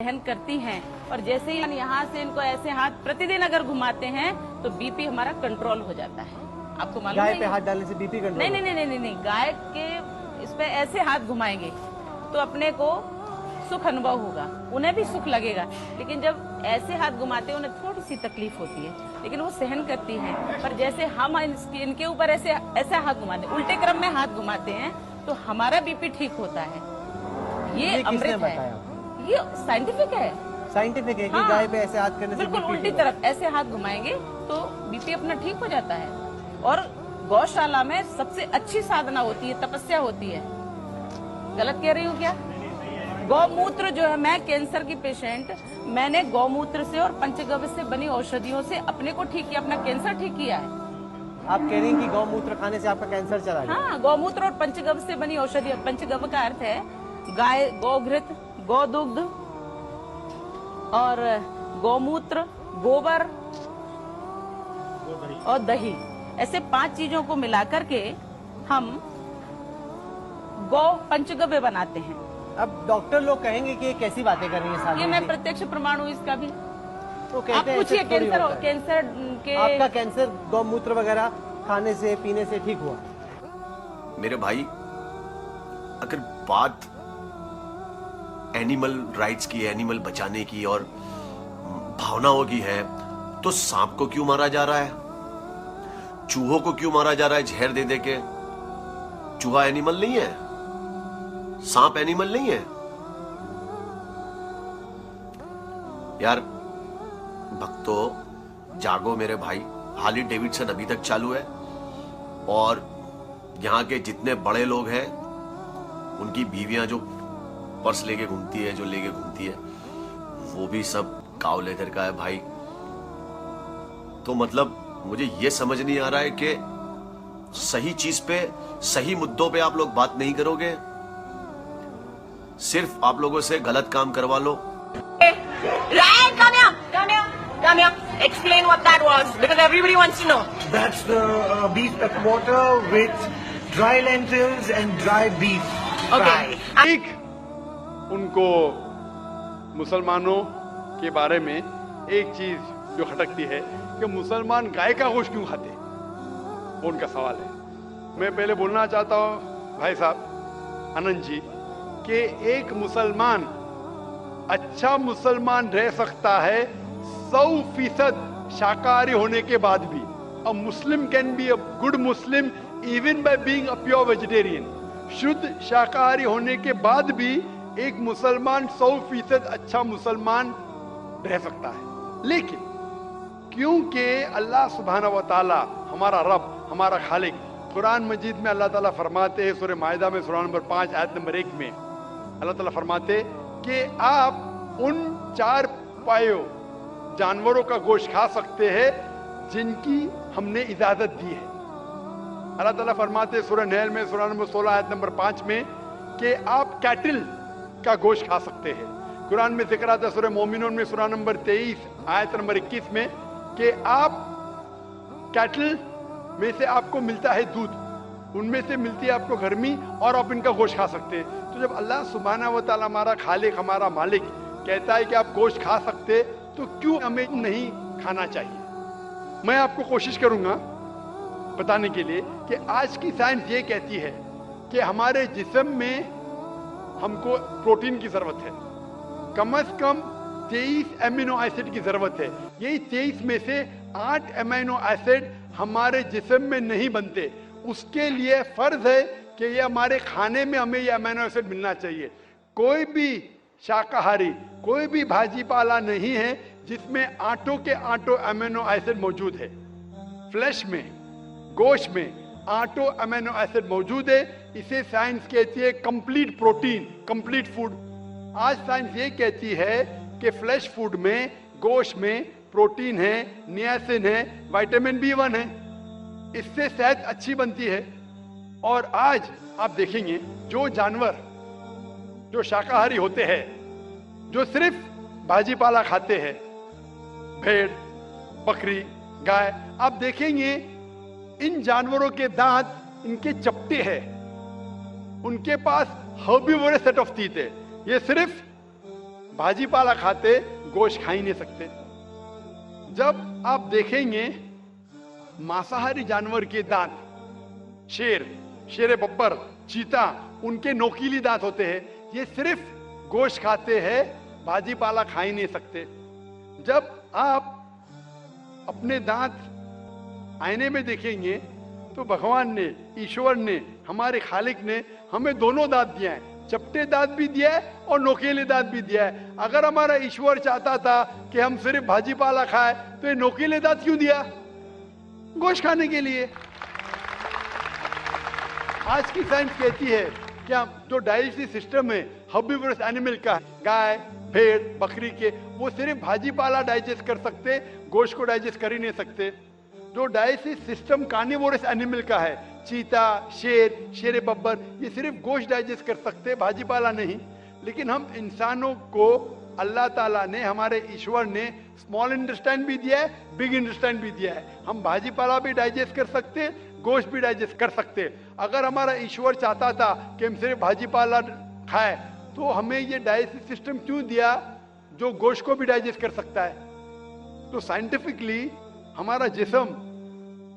सहन करती हैं और जैसे ही हम यहाँ से इनको ऐसे हाथ प्रतिदिन अगर घुमाते हैं तो बीपी हमारा कंट्रोल हो जाता है। आपको मालूम है? गाय पे हाथ डालने से बीपी कंट्रोल? नहीं नहीं नहीं नहीं नहीं, गाय के इस पे ऐसे हाथ घुमाएंगे तो अपने को सुख अनुभव होगा, उन्हें भी सुख लगेगा। लेकिन जब ऐसे हाथ घुमाते हैं उन्हें थोड़ी सी तकलीफ होती है, लेकिन वो सहन करती हैं। पर जैसे हम इनके ऊपर ऐसे हाथ घुमाते, उल्टे क्रम में हाथ घुमाते हैं तो हमारा बीपी ठीक होता है। ये अमृत है, ये साइंटिफिक है। साइंटिफिक है कि हाँ, गाय पे ऐसे हाथ करने से बिल्कुल बीपी उल्टी तरफ ऐसे हाथ घुमाएंगे तो बीपी अपना ठीक हो जाता है। और गौशाला में सबसे अच्छी साधना होती है, तपस्या होती है। गलत कह रही हूँ क्या? गौमूत्र जो है, मैं कैंसर की पेशेंट, मैंने गौमूत्र से और पंचगव्य से बनी औषधियों से अपने को ठीक किया, अपना कैंसर ठीक किया है। आप कह रही हैं कि गौमूत्र खाने से आपका कैंसर चला गया? हाँ, गौमूत्र और पंचगव्य से बनी औषधि। पंचगव्य का अर्थ है गाय, गौघृत, गौदुग्ध और गौमूत्र, गोबर और दही, ऐसे 5 चीजों को मिलाकर के हम गौ पंचगव्य बनाते हैं। अब डॉक्टर लोग कहेंगे कि ये कैसी बातें कर रही है साली? ये मैं प्रत्यक्ष प्रमाण हूँ इसका भी। तो कहते आप हैं पूछिए ऐसे थोड़ी होता है। कैंसर के आपका कैंसर गौमूत्र वगैरह खाने से पीने से ठीक हुआ? मेरे भाई, अगर बात एनिमल राइट्स की, एनिमल बचाने की और भावनाओं की है, तो सांप को क्यों मारा जा रहा है? चूहों को क्यों मारा जा रहा है जहर दे दे के? चूहा एनिमल नहीं है, सांप एनिमल नहीं है यार। भक्तों जागो मेरे भाई, हार्ली डेविडसन अभी तक चालू है और यहाँ के जितने बड़े लोग हैं उनकी बीवियां जो पर्स लेके घूमती है, जो लेके घूमती है, वो भी सब काव लेदर का है भाई। तो मतलब मुझे ये समझ नहीं आ रहा है कि सही चीज पे, सही मुद्दों पे आप लोग बात नहीं करोगे, सिर्फ आप लोगों से गलत काम करवा लो। Ryan, come here. Explain what that was, because everybody wants to know. That's the beef water with dry lentils and dry beef. Okay. ठीक उनको मुसलमानों के बारे में एक चीज जो खटकती है कि मुसलमान गाय का गोश्त क्यों खाते, वो उनका सवाल है। मैं पहले बोलना चाहता हूँ भाई साहब आनंद जी कि एक मुसलमान अच्छा मुसलमान रह सकता है 100% शाकाहारी होने के बाद भी। A Muslim can be a good Muslim even by being a pure vegetarian. शुद्ध शाकाहारी होने के बाद भी एक मुसलमान 100% अच्छा मुसलमान रह सकता है। लेकिन क्योंकि अल्लाह सुब्हानहू व तआला हमारा रब, हमारा खालिक, कुरान मजीद में अल्लाह ताला फरमाते हैं, सूरह माइदा में सूरा नंबर 5 आयत नंबर 1 में अल्लाह ताला फरमाते कि आप उन 4 पायों जानवरों का गोश्त खा सकते हैं जिनकी हमने इजाजत दी है। अल्लाह ताला फरमाते सूरह नहल में सूरा नंबर 16 आयत नंबर 5 में कि आप कैटल का गोश्त खा सकते हैं। कुरान में जिक्र आता है सूरह मोमिनून में सूरा नंबर 23 आयत नंबर 21 में कि आप कैटल में से आपको मिलता है दूध, उनमें से मिलती है आपको गर्मी और आप इनका गोश्त खा सकते हैं। तो जब अल्लाह सुब्हानहू व तआला हमारा खालिक, हमारा मालिक कहता है कि आप गोश्त खा सकते, तो क्यों हमें नहीं खाना चाहिए? मैं आपको कोशिश करूंगा बताने के लिए कि आज की साइंस ये कहती है कि हमारे जिस्म में हमको प्रोटीन की जरूरत है, कम से कम 23 अमीनो एसिड की जरूरत है। यही 23 में से 8 अमीनो एसिड हमारे जिस्म में नहीं बनते। उसके लिए फर्ज है कि ये हमारे खाने में हमें ये अमीनो एसिड मिलना चाहिए। कोई भी शाकाहारी, कोई भी भाजी पाला नहीं है जिसमें आटों के आटो अमीनो एसिड मौजूद है। फ्लैश में, गोश्त में आटो अमीनो एसिड मौजूद है। इसे साइंस कहती है कंप्लीट प्रोटीन, कंप्लीट फूड। आज साइंस ये कहती है कि फ्लैश फूड में, गोश्त में प्रोटीन है, नियासिन है, विटामिन B1 है, इससे सेहत अच्छी बनती है। और आज आप देखेंगे जो जानवर जो शाकाहारी होते हैं, जो सिर्फ भाजी पाला खाते हैं, भेड़, बकरी, गाय, आप देखेंगे इन जानवरों के दांत इनके चपटे हैं, उनके पास हर्बीवोरस सेट ऑफ टीथ है। ये सिर्फ भाजी पाला खाते, गोश्त खा ही नहीं सकते। जब आप देखेंगे मांसाहारी जानवर के दांत, शेर बब्बर, चीता, उनके नोकीली दांत होते हैं। ये सिर्फ गोश्त खाते हैं, भाजी पाला खा ही नहीं सकते। जब आप अपने दांत आईने में देखेंगे तो भगवान ने, ईश्वर ने, हमारे खालिक ने हमें दोनों दांत दिया है, चपटे दांत भी दिया है और नोकीले दांत भी दिया है। अगर हमारा ईश्वर चाहता था कि हम सिर्फ भाजी पाला खाए तो ये नोकीले दांत क्यों दिया? गोश्त खाने के लिए। आज की साइंस कहती है कि जो डाइजेस्टिव सिस्टम है हर्बिवोरस एनिमल का, गाय, भेड़, बकरी के, वो सिर्फ भाजी पाला डाइजेस्ट कर सकते, गोश्त को डाइजेस्ट कर ही नहीं सकते। जो डाइजेस्टिव सिस्टम कार्निवोरस एनिमल का है, चीता, शेर बब्बर, ये सिर्फ गोश्त डाइजेस्ट कर सकते, भाजी पाला नहीं। लेकिन हम इंसानों को अल्लाह ताला ने, हमारे ईश्वर ने स्मॉल इंटेस्टाइन भी दिया है, बिग इंटेस्टाइन भी दिया है। हम भाजी पाला भी डाइजेस्ट कर सकते, गोश्त भी डाइजेस्ट कर सकते। अगर हमारा ईश्वर चाहता था कि हम सिर्फ भाजी पाला खाए तो हमें ये डाइजेस्टिव सिस्टम क्यों दिया जो गोश्त को भी डाइजेस्ट कर सकता है? तो साइंटिफिकली हमारा जिस्म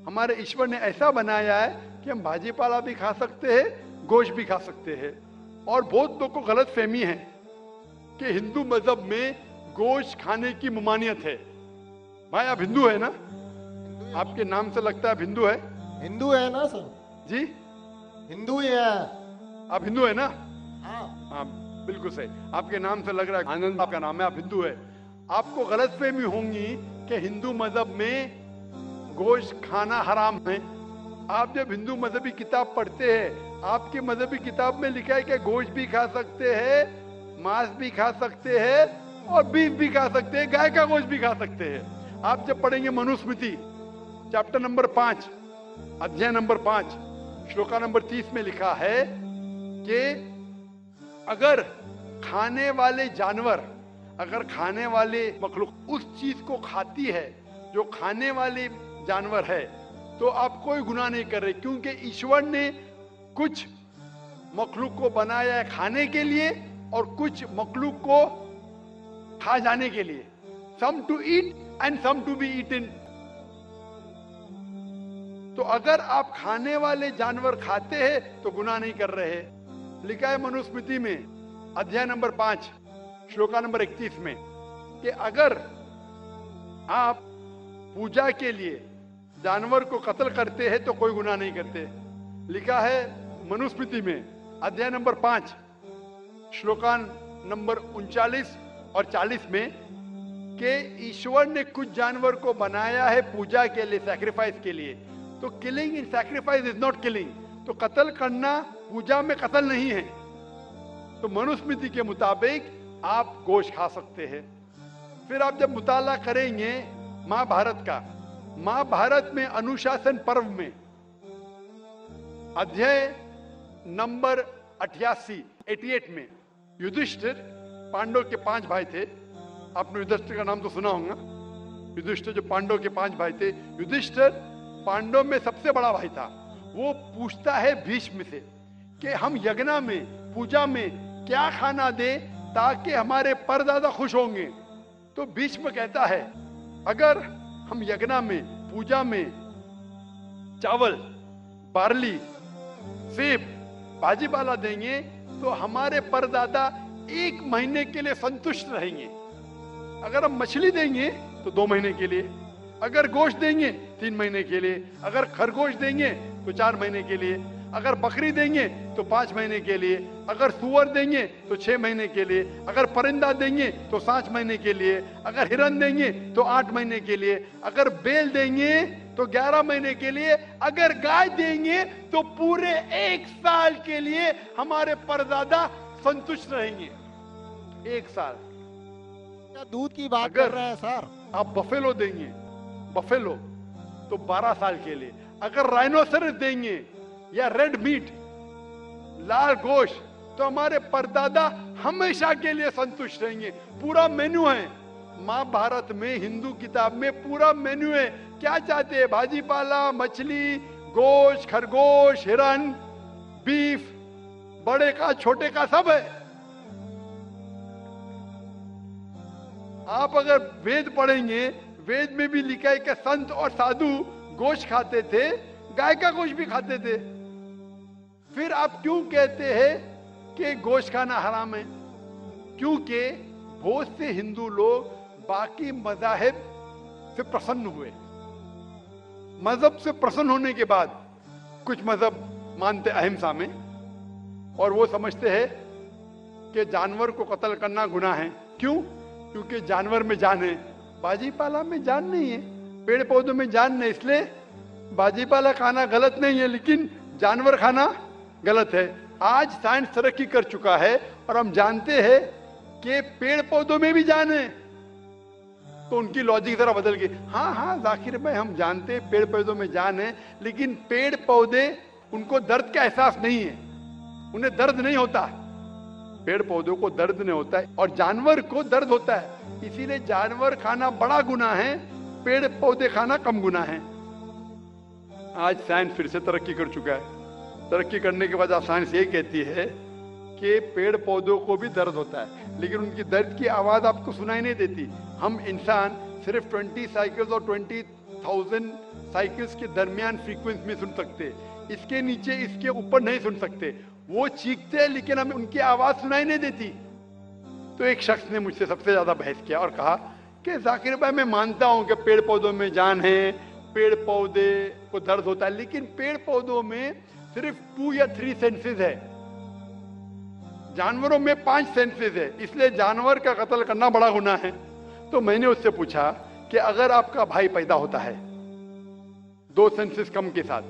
हमारे ईश्वर ने ऐसा बनाया है कि हम भाजी पाला भी खा सकते हैं, गोश्त भी खा सकते हैं। और बहुत लोगों को गलत फहमी है कि हिंदू मजहब में गोश्त खाने की ममानियत है। भाई आप हिंदू है ना? आपके नाम से लगता है आप हिंदू है। हिंदू है ना सर? जी हिंदू ही है। आप हिंदू है ना? हाँ बिल्कुल सही, आपके नाम से लग रहा है, आनंद आपका नाम है, आप हिंदू है। आपको गलतफहमी होंगी कि हिंदू मजहब में गोश्त खाना हराम है। आप जब हिंदू मजहबी किताब पढ़ते हैं, आपके मजहबी किताब में लिखा है कि गोश्त भी खा सकते हैं, मांस भी खा सकते हैं और बीफ भी खा सकते हैं, गाय का गोश्त भी खा सकते हैं। आप जब पढ़ेंगे मनुस्मृति चैप्टर नंबर 5, अध्याय नंबर 5, श्लोका नंबर 30 में लिखा है कि अगर खाने वाले जानवर, अगर खाने वाले मखलूक उस चीज को खाती है जो खाने वाले जानवर है, तो आप कोई गुनाह नहीं कर रहे, क्योंकि ईश्वर ने कुछ मखलूक को बनाया है खाने के लिए और कुछ मखलूक को खा जाने के लिए। Some to eat and some to be eaten. तो अगर आप खाने वाले जानवर खाते हैं तो गुनाह नहीं कर रहे। लिखा है मनुस्मृति में अध्याय नंबर 5 श्लोका नंबर 31 में कि अगर आप पूजा के लिए जानवर को कत्ल करते हैं तो कोई गुनाह नहीं करते। लिखा है मनुस्मृति में अध्याय नंबर 5 श्लोकान नंबर 39 और 40 में कि ईश्वर ने कुछ जानवर को बनाया है पूजा के लिए, सैक्रिफाइस के लिए। तो killing in sacrifice is not killing. तो कत्ल करना पूजा में कत्ल नहीं है। तो मनुस्मृति के मुताबिक आप गोश्त खा सकते हैं। फिर आप जब मुताला करेंगे महाभारत का, महाभारत में अनुशासन पर्व में अध्याय नंबर 88 में युधिष्ठिर, पांडव के 5 भाई थे, आपने युधिष्ठिर का नाम तो सुना होगा। युधिष्ठिर जो पांडव के 5 भाई थे, युधिष्ठिर पांडव में सबसे बड़ा भाई था। वो पूछता है भीष्म से कि हम यज्ञ में, पूजा में क्या खाना दे ताकि हमारे परदादा खुश होंगे। तो भीष्म कहता है अगर हम यज्ञ में, पूजा में चावल, बार्ली, सेब, भाजी पाला देंगे तो हमारे परदादा 1 महीने के लिए संतुष्ट रहेंगे। अगर हम मछली देंगे तो 2 महीने के लिए, अगर गोश्त देंगे 3 महीने के लिए, अगर खरगोश देंगे तो 4 महीने के लिए, अगर बकरी देंगे तो 5 महीने के लिए, अगर सुअर देंगे तो 6 महीने के लिए, अगर परिंदा देंगे तो 7 महीने के लिए, अगर हिरन देंगे तो 8 महीने के लिए, अगर बैल देंगे तो 11 महीने के लिए, अगर गाय देंगे तो पूरे 1 साल के लिए हमारे परदादा संतुष्ट रहेंगे। 1 साल। क्या दूध की बात कर रहे हैं सर? आप बफेलो देंगे, बफेलो तो 12 साल के लिए, अगर राइनोसरस देंगे या रेड मीट, लाल गोश्त, तो हमारे परदादा हमेशा के लिए संतुष्ट रहेंगे। पूरा मेन्यू है महाभारत में, हिंदू किताब में पूरा मेन्यू है। क्या चाहते हैं? भाजी पाला, मछली, गोश्त, खरगोश, हिरन, बीफ, बड़े का छोटे का सब है। आप अगर वेद पढ़ेंगे, वेद में भी लिखा है कि संत और साधु गोश्त खाते थे, गाय का गोश्त भी खाते थे। फिर आप क्यों कहते हैं कि गोश्त खाना हराम है? क्योंकि बहुत से हिंदू लोग बाकी मज़ाहिब से प्रसन्न हुए। मजहब से प्रसन्न होने के बाद कुछ मजहब मानते अहिंसा में, और वो समझते हैं कि जानवर को कत्ल करना गुनाह है। क्यों? क्योंकि जानवर में जान है, बाजीपाला में जान नहीं है, पेड़ पौधों में जान नहीं, इसलिए बाजीपाला खाना गलत नहीं है, लेकिन जानवर खाना गलत है। आज साइंस तरक्की कर चुका है और हम जानते हैं कि पेड़ पौधों में भी जान है, तो उनकी लॉजिक जरा बदल गई। हाँ, जाकिर भाई, हम जानते हैं पेड़ पौधों में जान है, लेकिन पेड़ पौधे, उनको दर्द का एहसास नहीं है, उन्हें दर्द नहीं होता। पेड़ पौधों को दर्द नहीं होता है और जानवर को दर्द होता है, इसीलिए जानवर खाना बड़ा गुनाह है, पेड़ पौधे खाना कम गुनाह है। आज साइंस फिर से तरक्की कर चुका है। तरक्की करने के बाद साइंस ये कहती है कि पेड़ पौधों को भी दर्द होता है, लेकिन उनकी दर्द की आवाज आपको सुनाई नहीं देती। हम इंसान सिर्फ 20 साइकिल्स और 20,000 साइकिल्स के दरमियान फ्रीक्वेंसी में सुन सकते, इसके नीचे, इसके ऊपर नहीं सुन सकते। वो चीखते हैं लेकिन हमें उनकी आवाज सुनाई नहीं देती। तो एक शख्स ने मुझसे सबसे ज्यादा बहस किया और कहा कि जाकिर भाई, मैं मानता हूं कि पेड़ पौधों में जान है, पेड़ पौधे को दर्द होता है, लेकिन पेड़ पौधों में सिर्फ 2 या 3 सेंसेस है, जानवरों में 5 सेंसेस है, इसलिए जानवर का कत्ल करना बड़ा गुनाह है। तो मैंने उससे पूछा कि अगर आपका भाई पैदा होता है 2 सेंसेस कम के साथ,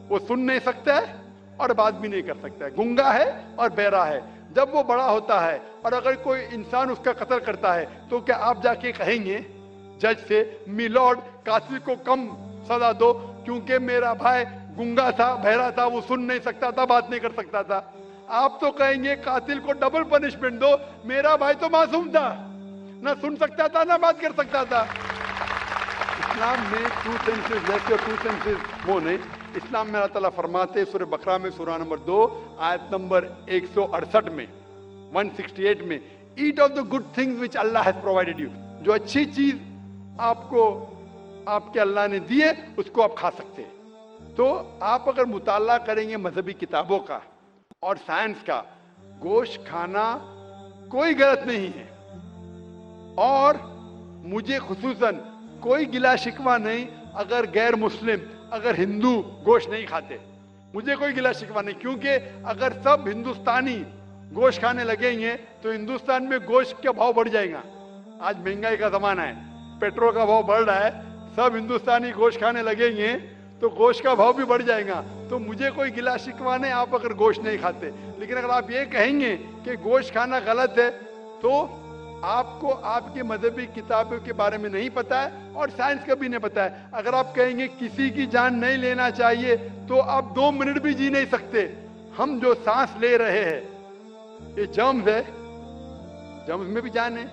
वो सुन नहीं सकता है और बात भी नहीं कर सकता है, गूंगा है और बहरा है, जब वो बड़ा होता है और अगर कोई इंसान उसका कत्ल करता है, तो क्या आप जाके कहेंगे जज से, मिलॉर्ड, कातिल को कम सजा दो क्योंकि मेरा भाई गूंगा था, बहरा था, वो सुन नहीं सकता था, बात नहीं कर सकता था? आप तो कहेंगे कातिल को डबल पनिशमेंट दो, मेरा भाई तो मासूम था, ना सुन सकता था ना बात कर सकता था। इस्लाम में 2 सेंसेस लेस और 2 सेंसेस वो नहीं। इस्लाम में अल्लाह ताला फरमाते सूरह बकरा में सूरह नंबर 2 आयत नंबर 168 में 168 में, eat of the good things which Allah has provided you, जो अच्छी चीज आपको आपके अल्लाह ने दी है उसको आप खा सकते हैं। तो आप अगर मुताला करेंगे मजहबी किताबों का और साइंस का, गोश्त खाना कोई गलत नहीं है, और मुझे खुसूसन कोई गिला शिकवा नहीं अगर गैर मुस्लिम, अगर हिंदू गोश्त नहीं खाते, मुझे कोई गिला शिकवा नहीं, क्योंकि अगर सब हिंदुस्तानी गोश्त खाने लगेंगे तो हिंदुस्तान में गोश्त का भाव बढ़ जाएगा। आज महंगाई का जमाना है, पेट्रोल का भाव बढ़ रहा है, सब हिंदुस्तानी गोश्त खाने लगेंगे तो गोश्त का भाव भी बढ़ जाएगा। तो मुझे कोई गिला शिकवा नहीं आप अगर गोश्त नहीं खाते, लेकिन अगर आप ये कहेंगे कि गोश्त खाना गलत है तो आपको आपके मजहबी किताबों के बारे में नहीं पता है और साइंस का भी नहीं पता है। अगर आप कहेंगे किसी की जान नहीं लेना चाहिए तो आप 2 मिनट भी जी नहीं सकते। हम जो सांस ले रहे हैं ये जर्म्स है, जर्म्स में भी जान है,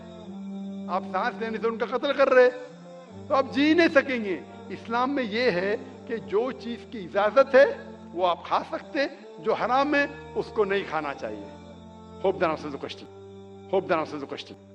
आप सांस लेने से उनका कत्ल कर रहे तो आप जी नहीं सकेंगे। इस्लाम में ये है कि जो चीज की इजाजत है वो आप खा सकते, जो हराम है उसको नहीं खाना चाहिए। Hope that answers the question.